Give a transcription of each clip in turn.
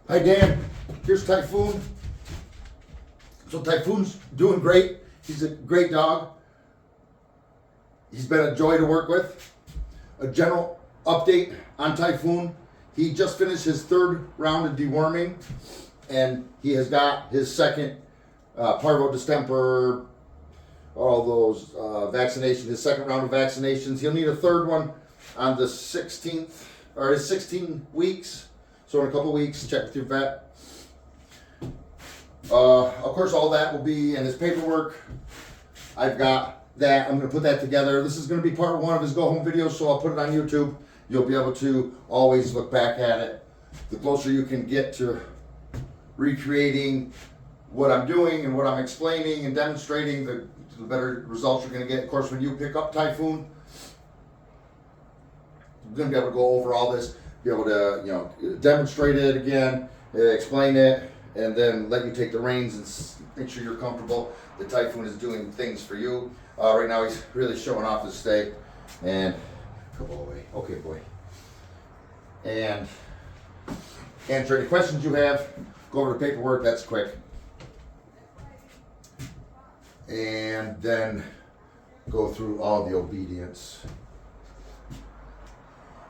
Hi Dan, here's Typhoon. So Typhoon's doing great. He's a great dog. He's been a joy to work with. A general update on Typhoon. He just finished his third round of deworming, and he has got his second parvo distemper, all those vaccinations, his second round of vaccinations. He'll need a third one on the 16th, or his 16 weeks. So in a couple weeks, check with your vet. Of course, all that will be in his paperwork. I've got that. I'm going to put that together. This is going to be part one of his go home videos, so I'll put it on YouTube. You'll be able to always look back at it. The closer you can get to recreating what I'm doing and what I'm explaining and demonstrating, the better results you're going to get. Of course, when you pick up Typhoon, you're going to be able to go over all this, be able to demonstrate it again, explain it, and then let you take the reins and make sure you're comfortable that Typhoon is doing things for you. Right now he's really showing off his stay, and come away. Okay, boy. And answer any questions you have. Go over the paperwork, that's quick. And then go through all the obedience.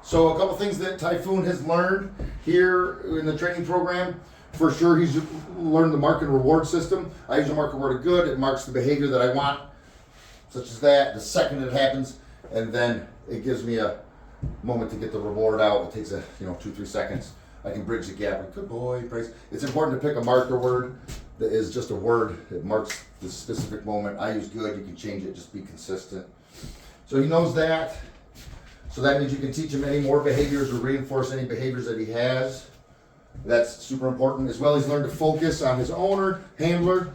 So a couple things that Typhoon has learned here in the training program. For sure, he's learned the mark and reward system. I use a mark and reward of good. It marks the behavior that I want, such as that. The second it happens, and then it gives me a moment to get the reward out. It takes 2-3 seconds. I can bridge the gap. Like, good boy, praise. It's important to pick a marker word that is just a word. It marks the specific moment. I use good. You can change it. Just be consistent. So he knows that. So that means you can teach him any more behaviors or reinforce any behaviors that he has. That's super important. As well, he's learned to focus on his owner, handler,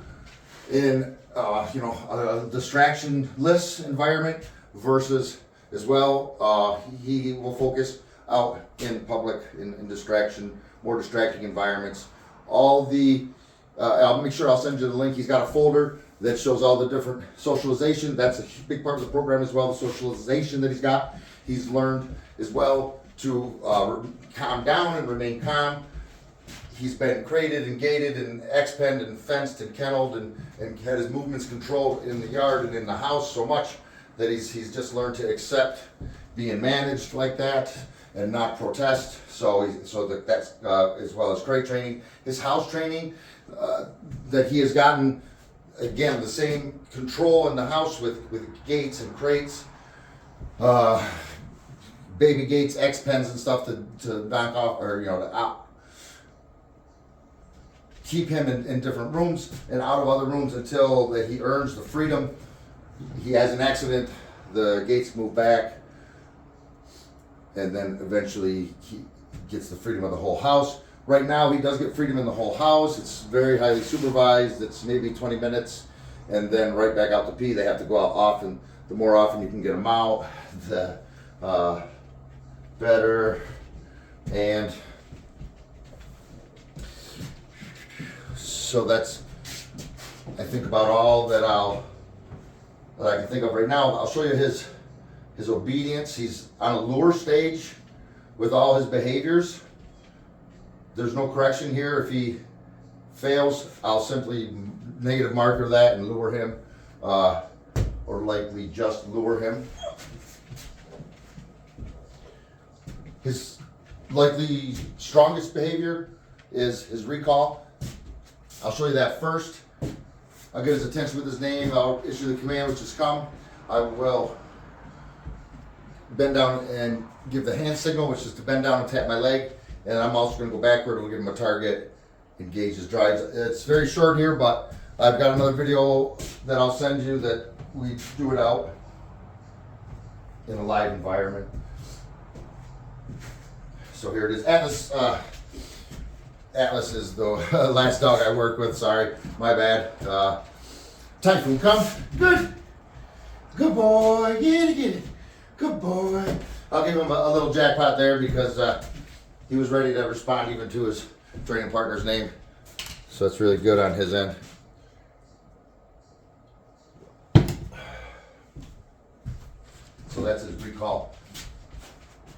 in a distraction-less environment versus, as well, he will focus out in public in more distracting environments. All the, I'll make sure I'll send you the link. He's got a folder that shows all the different socialization. That's a big part of the program as well, the socialization that he's got. He's learned as well to calm down and remain calm. He's been crated and gated and X-penned and fenced and kenneled and had his movements controlled in the yard and in the house so much that he's just learned to accept being managed like that and not protest. So that's as well as crate training. His house training that he has gotten, again, the same control in the house with gates and crates. Baby gates, X-pens and stuff to knock off or to keep him in different rooms and out of other rooms until that he earns the freedom. He has an accident, the gates move back, and then eventually he gets the freedom of the whole house. Right now he does get freedom in the whole house. It's very highly supervised. It's maybe 20 minutes and then right back out to pee. They have to go out often. The more often you can get them out, the better. And so that's, I think, about all that I can think of right now. I'll show you his obedience. He's on a lure stage with all his behaviors. There's no correction here. If he fails, I'll simply negative marker that and lure him, or likely just lure him. His likely strongest behavior is his recall. I'll show you that first. I'll get his attention with his name. I'll issue the command, which is come. I will bend down and give the hand signal, which is to bend down and tap my leg. And I'm also going to go backward and we'll give him a target, engage his drives. It's very short here, but I've got another video that I'll send you that we do it out in a live environment. So here it is. Atlas is the last dog I work with. Sorry, my bad. Typhoon, come. Good. Good boy. Get it. Good boy. I'll give him a little jackpot there because he was ready to respond even to his training partner's name. So that's really good on his end. So that's his recall.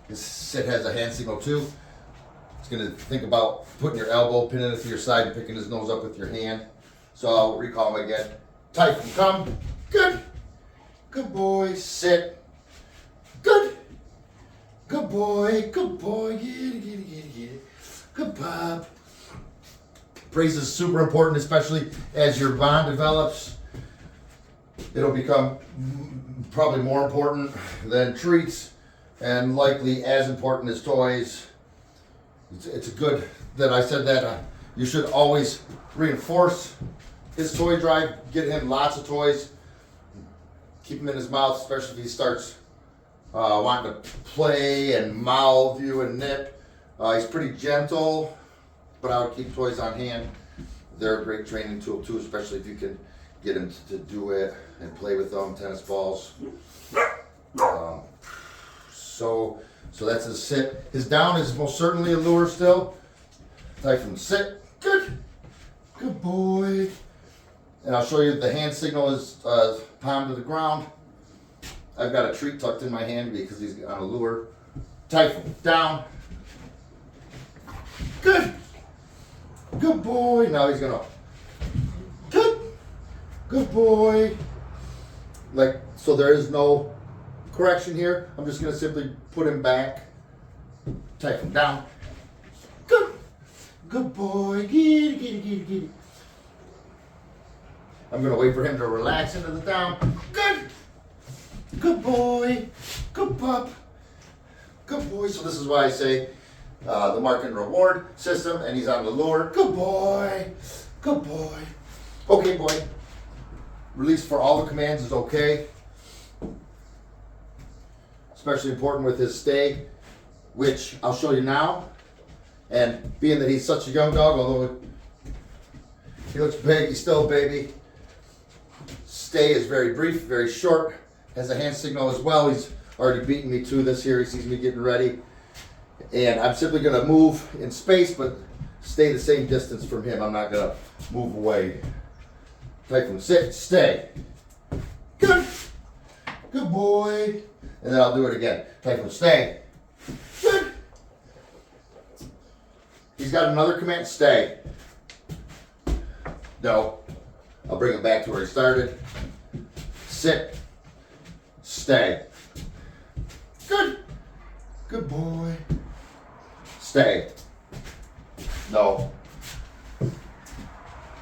His sit has a hand signal too. It's gonna think about putting your elbow, pinning it to your side, and picking his nose up with your hand. So I'll recall him again. Typhoon, come. Good. Good boy. Sit. Good. Good boy. Good boy. Get it. Good pup. Praise is super important, especially as your bond develops. It'll become probably more important than treats, and likely as important as toys. It's good that I said that. You should always reinforce his toy drive. Get him lots of toys. Keep him in his mouth, especially if he starts wanting to play and mouth you and nip. He's pretty gentle, but I would keep toys on hand. They're a great training tool too, especially if you can get him to do it and play with them, tennis balls. So that's his sit. His down is most certainly a lure still. Typhoon, sit. Good. Good boy. And I'll show you the hand signal is palm to the ground. I've got a treat tucked in my hand because he's on a lure. Typhoon, down. Good. Good boy. Now he's gonna. Good. Good boy. Like, so there is no correction here. I'm just gonna simply put him back. Typhoon, down. Good. Good boy. Get it. I'm gonna wait for him to relax into the down. Good. Good boy. Good pup. Good boy. So this is why I say the mark and reward system, and he's on the lure. Good boy. Good boy. Okay, boy. Release for all the commands is okay. Especially important with his stay, which I'll show you now. And being that he's such a young dog, although he looks big, he's still a baby. Stay is very brief, very short. Has a hand signal as well. He's already beaten me to this here. He sees me getting ready. And I'm simply going to move in space, but stay the same distance from him. I'm not going to move away. Typhoon, sit, stay. Good. Good boy. And then I'll do it again. Typhoon, stay. Good. He's got another command, stay. No. I'll bring him back to where he started. Sit. Stay. Good. Good boy. Stay. No.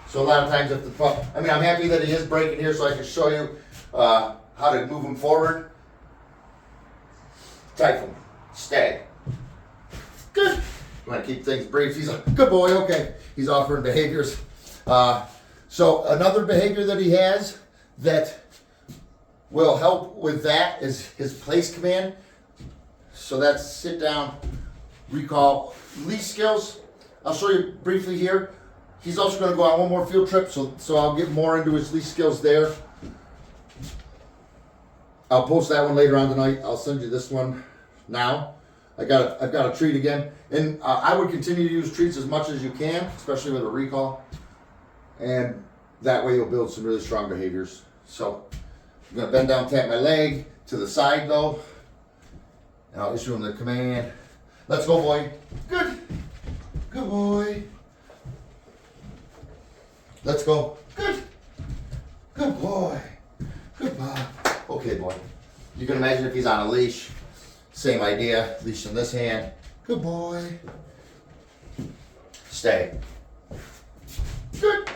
So a lot of times if the pup, I'm happy that he is breaking here so I can show you how to move him forward. Typhoon, stay. Good. You want to keep things brief. He's a good boy. Okay. He's offering behaviors. So another behavior that he has that will help with that is his place command. So that's sit down, recall, leash skills. I'll show you briefly here. He's also going to go on one more field trip, so I'll get more into his leash skills there. I'll post that one later on tonight. I'll send you this one now. I've got a treat again, and I would continue to use treats as much as you can, especially with a recall, and that way you'll build some really strong behaviors. So I'm going to bend down, tap my leg to the side though, and I'll issue him the command. Let's go, boy. Good. Good boy. Let's go. Good. Good boy. Good boy. Okay, boy. You can imagine if he's on a leash. Same idea. Leash in this hand. Good boy. Stay. Good.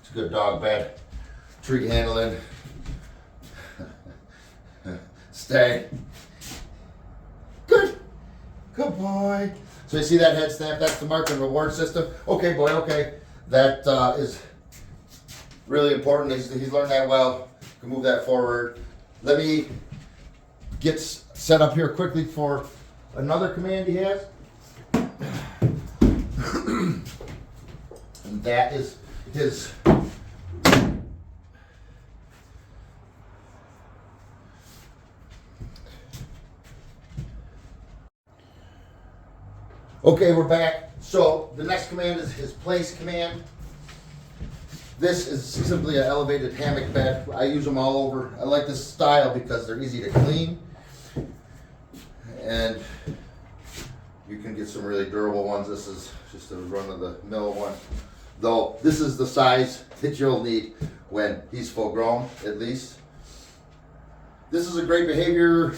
It's a good dog bed. Treat handling. Stay. Good. Good boy. So you see that head snap? That's the mark and reward system. Okay, boy. Okay. That is really important. He's learned that well. Can move that forward. Let me get set up here quickly for another command he has. And that is his okay, we're back. So the next command is his place command. This is simply an elevated hammock bed. I use them all over. I like this style because they're easy to clean. And you can can get some really durable ones. This is just a run-of-the-mill one. Though this is the size that you'll need when he's full grown, at least. This is a great behavior.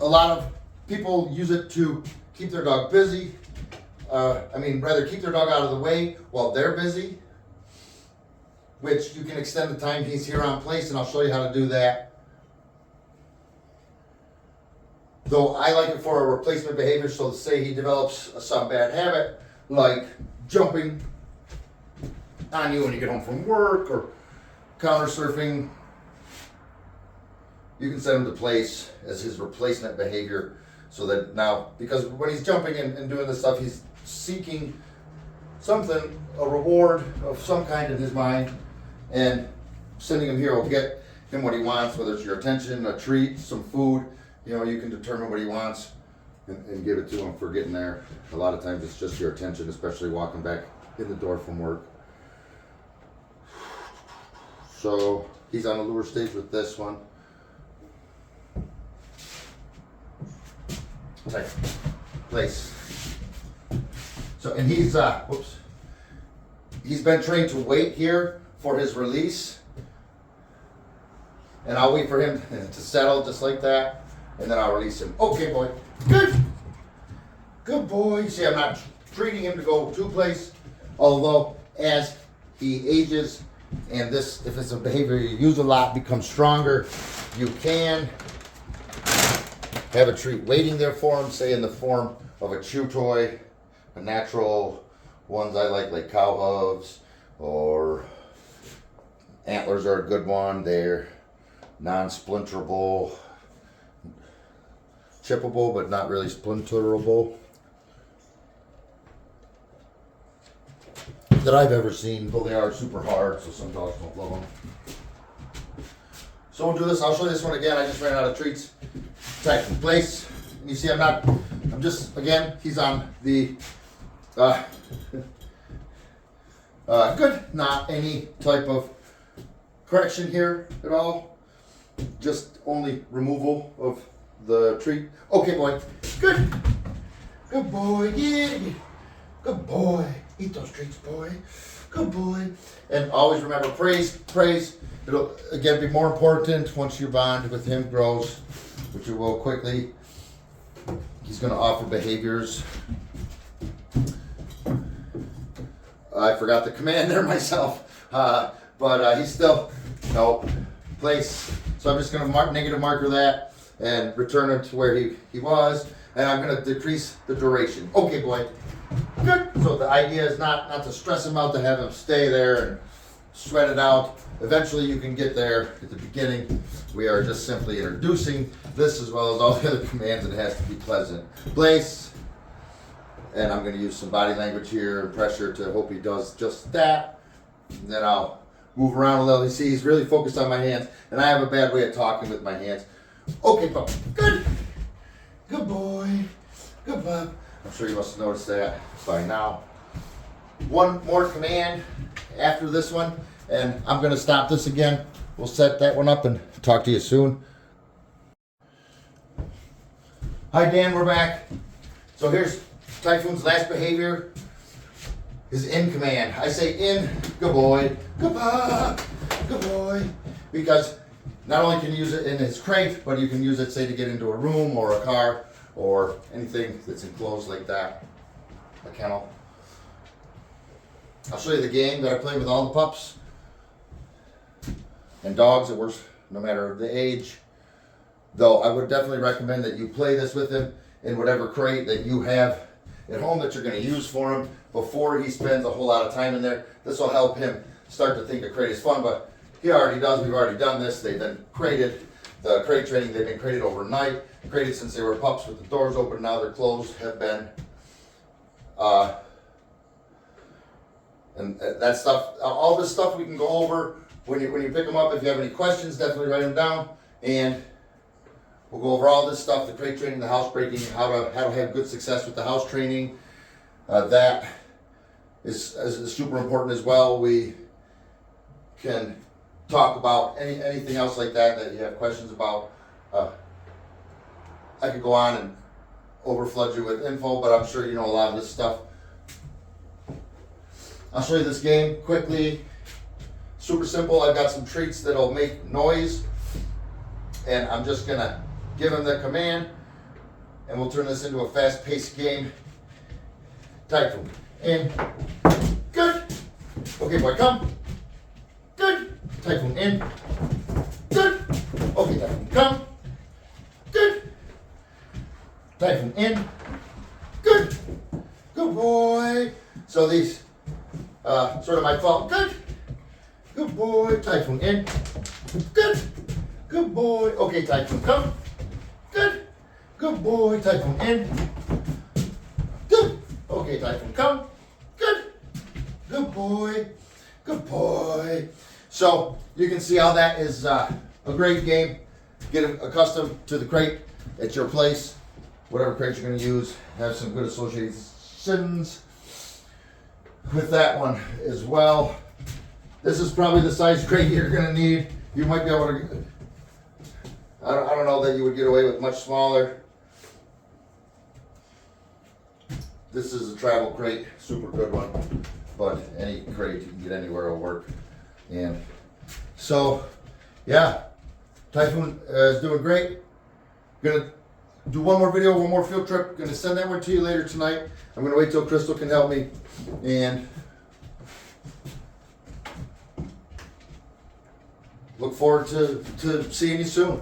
A lot of people use it to keep their dog busy. Rather keep their dog out of the way while they're busy, which you can extend the time he's here on place, and I'll show you how to do that. Though I like it for a replacement behavior, so say he develops some bad habit, like jumping on you when you get home from work or counter surfing, you can set him to place as his replacement behavior, so that now, because when he's jumping and doing this stuff, he's seeking something, a reward of some kind in his mind, and sending him here will get him what he wants, whether it's your attention, a treat, some food. You know, you can determine what he wants and give it to him for getting there. A lot of times it's just your attention, especially walking back in the door from work. So he's on the lure stage with this one. Type place. So, and he's been trained to wait here for his release, and I'll wait for him to settle just like that, and then I'll release him. Okay, boy, good boy. See, I'm not treating him to go to place, although as he ages, and this, if it's a behavior you use a lot, becomes stronger, you can have a treat waiting there for him, say in the form of a chew toy, a natural ones I like cow hooves, or antlers are a good one. They're non-splinterable, chippable, but not really splinterable that I've ever seen, though they are super hard, so some dogs don't love them. So we'll do this. I'll show you this one again. I just ran out of treats. Type in place. And you see, I'm just, again, he's on the good, not any type of correction here at all, just only removal of the treat. Okay, boy, good boy, yeah, good boy, eat those treats, boy, good boy. And always remember, praise. It'll again be more important once your bond with him grows, which it will quickly. He's going to offer behaviors. I forgot the command there myself, but he's still, no, place. So I'm just going to negative marker that and return him to where he was, and I'm going to decrease the duration. Okay, boy, good. So the idea is not to stress him out, to have him stay there and sweat it out. Eventually you can get there. At the beginning, we are just simply introducing this as well as all the other commands, and it has to be pleasant. Place. And I'm going to use some body language here and pressure to hope he does just that. And then I'll move around a little. You see, he's really focused on my hands, and I have a bad way of talking with my hands. Okay, pup. Good boy. Good pup. I'm sure you must have noticed that by now. One more command after this one, and I'm going to stop this again. We'll set that one up and talk to you soon. Hi, Dan, we're back. So here's Typhoon's last behavior, is in command. I say in, good boy, good boy, because not only can you use it in his crate, but you can use it, say, to get into a room or a car or anything that's enclosed like that, a kennel. I'll show you the game that I play with all the pups and dogs. It works no matter the age, though I would definitely recommend that you play this with him in whatever crate that you have at home that you're going to use for him before he spends a whole lot of time in there. This will help him start to think a crate is fun, but he already does. We've already done this. They've been crated. The crate training, they've been crated overnight, crated since they were pups with the doors open. Now they're closed, have been. And that stuff, all this stuff we can go over when you pick them up. If you have any questions, definitely write them down, and we'll go over all this stuff: the crate training, the house breaking, how to have good success with the house training. That is super important as well. We can talk about anything else like that you have questions about. I could go on and overflood you with info, but I'm sure you know a lot of this stuff. I'll show you this game quickly. Super simple. I've got some treats that'll make noise, and I'm just gonna give him the command, and we'll turn this into a fast-paced game. Typhoon, in, good. Okay, boy, come. Good. Typhoon, in, good. Okay, Typhoon, come. Good. Typhoon, in, good. Good boy. So these, sort of my fault. Good. Good boy. Typhoon, in, good. Good boy. Okay, Typhoon, come. Good. Good boy. Typhoon, in, good. Okay, Typhoon, come. Good. Good boy. Good boy. So you can see how that is a great game. Get accustomed to the crate at your place. Whatever crate you're going to use, have some good associations with that one as well. This is probably the size crate you're going to need. You might be able to, I don't know that you would get away with much smaller. This is a travel crate, super good one, but any crate you can get anywhere will work. And so, yeah, Typhoon is doing great. Gonna do one more video, one more field trip. Gonna send that one to you later tonight. I'm gonna wait till Crystal can help me, and look forward to seeing you soon.